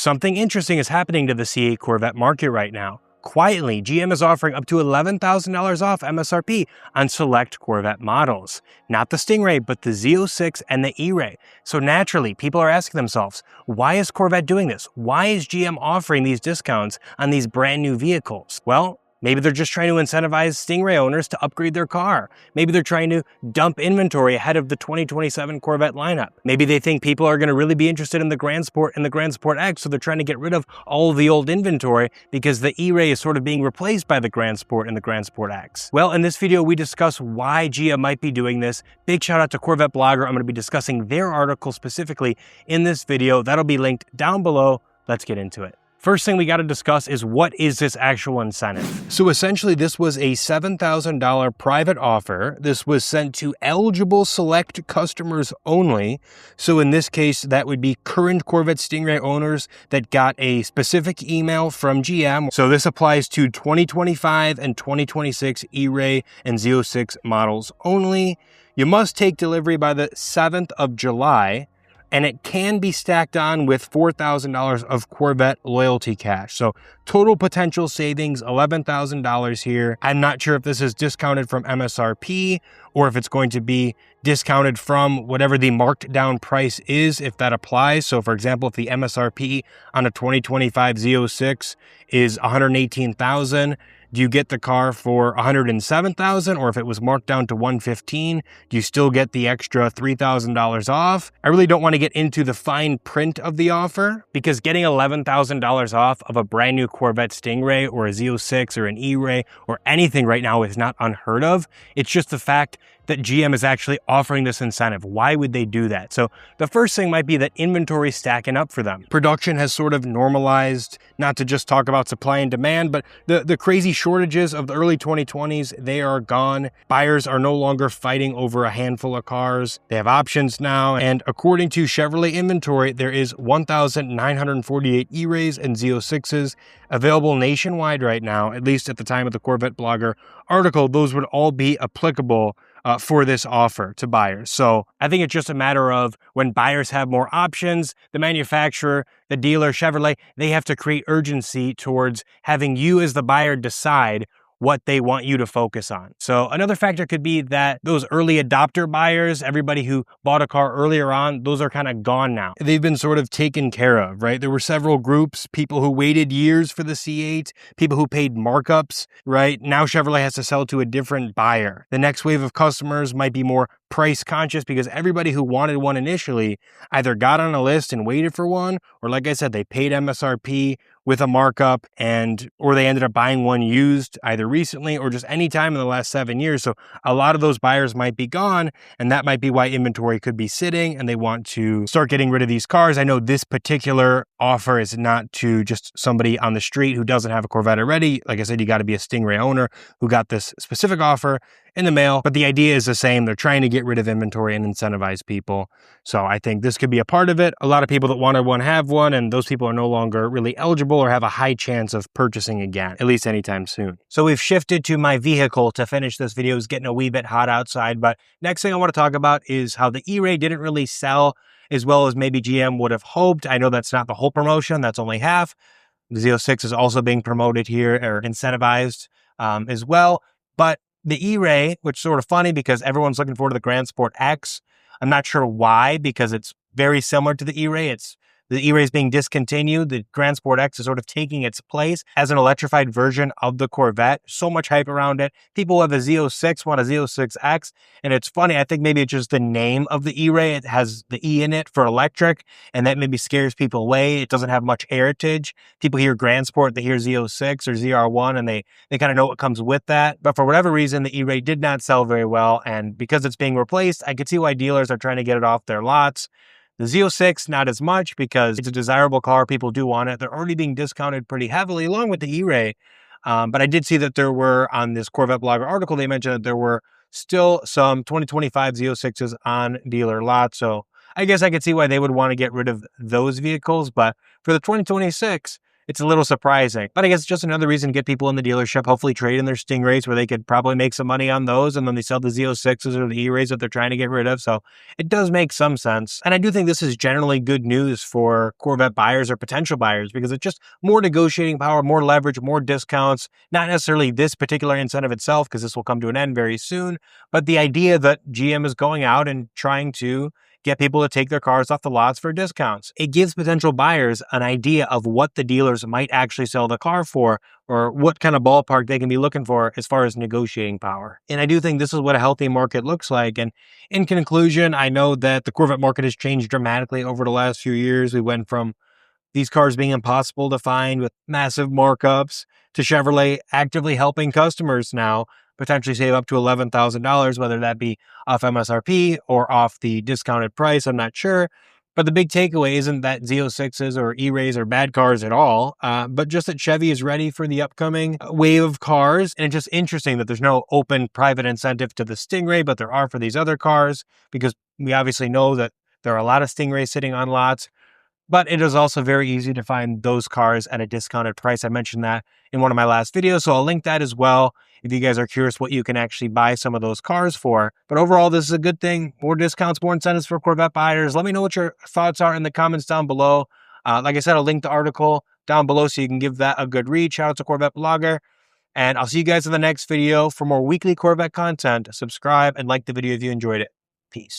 Something interesting is happening to the C8 Corvette market right now. Quietly, GM is offering up to $11,000 off MSRP on select Corvette models. Not the Stingray, but the Z06 and the E-Ray. So naturally, people are asking themselves, why is Corvette doing this? Why is GM offering these discounts on these brand new vehicles? Well, maybe they're just trying to incentivize Stingray owners to upgrade their car. Maybe they're trying to dump inventory ahead of the 2027 Corvette lineup. Maybe they think people are going to really be interested in the Grand Sport and the Grand Sport X, so they're trying to get rid of all of the old inventory because the E-Ray is sort of being replaced by the Grand Sport and the Grand Sport X. Well, in this video, we discuss why GM might be doing this. Big shout out to Corvette Blogger. I'm going to be discussing their article specifically in this video. That'll be linked down below. Let's get into it. First thing we got to discuss is what is this actual incentive? So essentially this was a $7,000 private offer. This was sent to eligible select customers only. So in this case, that would be current Corvette Stingray owners that got a specific email from GM. So this applies to 2025 and 2026 E-Ray and Z06 models only. You must take delivery by the 7th of July. And it can be stacked on with $4,000 of Corvette loyalty cash. So total potential savings, $11,000 here. I'm not sure if this is discounted from MSRP or if it's going to be discounted from whatever the marked down price is, if that applies. So for example, if the MSRP on a 2025 Z06 is $118,000, do you get the car for $107,000, or if it was marked down to $115,000, do you still get the extra $3,000 off? I really don't want to get into the fine print of the offer because getting $11,000 off of a brand new Corvette Stingray or a Z06 or an E-Ray or anything right now is not unheard of. It's just the fact that GM is actually offering this incentive. Why would they do that? So the first thing might be that inventory stacking up for them. Production has sort of normalized, not to just talk about supply and demand, but the crazy shortages of the early 2020s, they are gone. Buyers are no longer fighting over a handful of cars. They have options now. And according to Chevrolet inventory, there is 1,948 E-Rays and Z06s available nationwide right now, at least at the time of the Corvette Blogger article. Those would all be applicable for this offer to buyers. So I think it's just a matter of when buyers have more options, the manufacturer, the dealer, Chevrolet, they have to create urgency towards having you as the buyer decide what they want you to focus on. So another factor could be that those early adopter buyers, everybody who bought a car earlier on, those are kind of gone now. They've been sort of taken care of, right? There were several groups, people who waited years for the C8, people who paid markups, right? Now Chevrolet has to sell to a different buyer. The next wave of customers might be more price conscious because everybody who wanted one initially either got on a list and waited for one, or like I said, they paid MSRP with a markup or they ended up buying one used either recently or just any time in the last 7 years. So a lot of those buyers might be gone, and that might be why inventory could be sitting and they want to start getting rid of these cars. I know this particular offer is not to just somebody on the street who doesn't have a Corvette already. Like I said, you got to be a Stingray owner who got this specific offer in the mail, but the idea is the same. They're trying to get rid of inventory and incentivize people. So I think this could be a part of it. A lot of people that wanted one have one, and those people are no longer really eligible or have a high chance of purchasing again, at least anytime soon. So we've shifted to my vehicle to finish this video. It's getting a wee bit hot outside, but next thing I want to talk about is how the E-Ray didn't really sell as well as maybe GM would have hoped. I know that's not the whole promotion. That's only half. The Z06 is also being promoted here or incentivized as well. But the E-Ray, which is sort of funny because everyone's looking forward to the Grand Sport X. I'm not sure why, because it's very similar to the E-Ray. The E-Ray is being discontinued. The Grand Sport X is sort of taking its place as an electrified version of the Corvette. So much hype around it. People who have a Z06 want a Z06X. And it's funny, I think maybe it's just the name of the E-Ray. It has the E in it for electric, and that maybe scares people away. It doesn't have much heritage. People hear Grand Sport, they hear Z06 or ZR1, and they kind of know what comes with that. But for whatever reason, the E-Ray did not sell very well. And because it's being replaced, I could see why dealers are trying to get it off their lots. The Z06, not as much because it's a desirable car. People do want it. They're already being discounted pretty heavily along with the E-Ray. But I did see that there were, on this Corvette Blogger article, they mentioned that there were still some 2025 Z06s on dealer lots. So I guess I could see why they would want to get rid of those vehicles. But for the 2026, it's a little surprising. But I guess it's just another reason to get people in the dealership, hopefully trade in their Stingrays where they could probably make some money on those, and then they sell the Z06s or the E-Rays that they're trying to get rid of. So it does make some sense. And I do think this is generally good news for Corvette buyers or potential buyers, because it's just more negotiating power, more leverage, more discounts, not necessarily this particular incentive itself, because this will come to an end very soon, but the idea that GM is going out and trying to get people to take their cars off the lots for discounts. It gives potential buyers an idea of what the dealers might actually sell the car for, or what kind of ballpark they can be looking for as far as negotiating power. And I do think this is what a healthy market looks like. And in conclusion, I know that the Corvette market has changed dramatically over the last few years. We went from these cars being impossible to find with massive markups to Chevrolet actively helping customers now potentially save up to $11,000, whether that be off MSRP or off the discounted price. I'm not sure. But the big takeaway isn't that Z06s or E-Rays are bad cars at all, but just that Chevy is ready for the upcoming wave of cars. And it's just interesting that there's no open private incentive to the Stingray, but there are for these other cars, because we obviously know that there are a lot of Stingrays sitting on lots. But it is also very easy to find those cars at a discounted price. I mentioned that in one of my last videos, so I'll link that as well if you guys are curious what you can actually buy some of those cars for. But overall, this is a good thing. More discounts, more incentives for Corvette buyers. Let me know what your thoughts are in the comments down below. Like I said, I'll link the article down below so you can give that a good read. Shout out to Corvette Blogger. And I'll see you guys in the next video. For more weekly Corvette content, subscribe and like the video if you enjoyed it. Peace.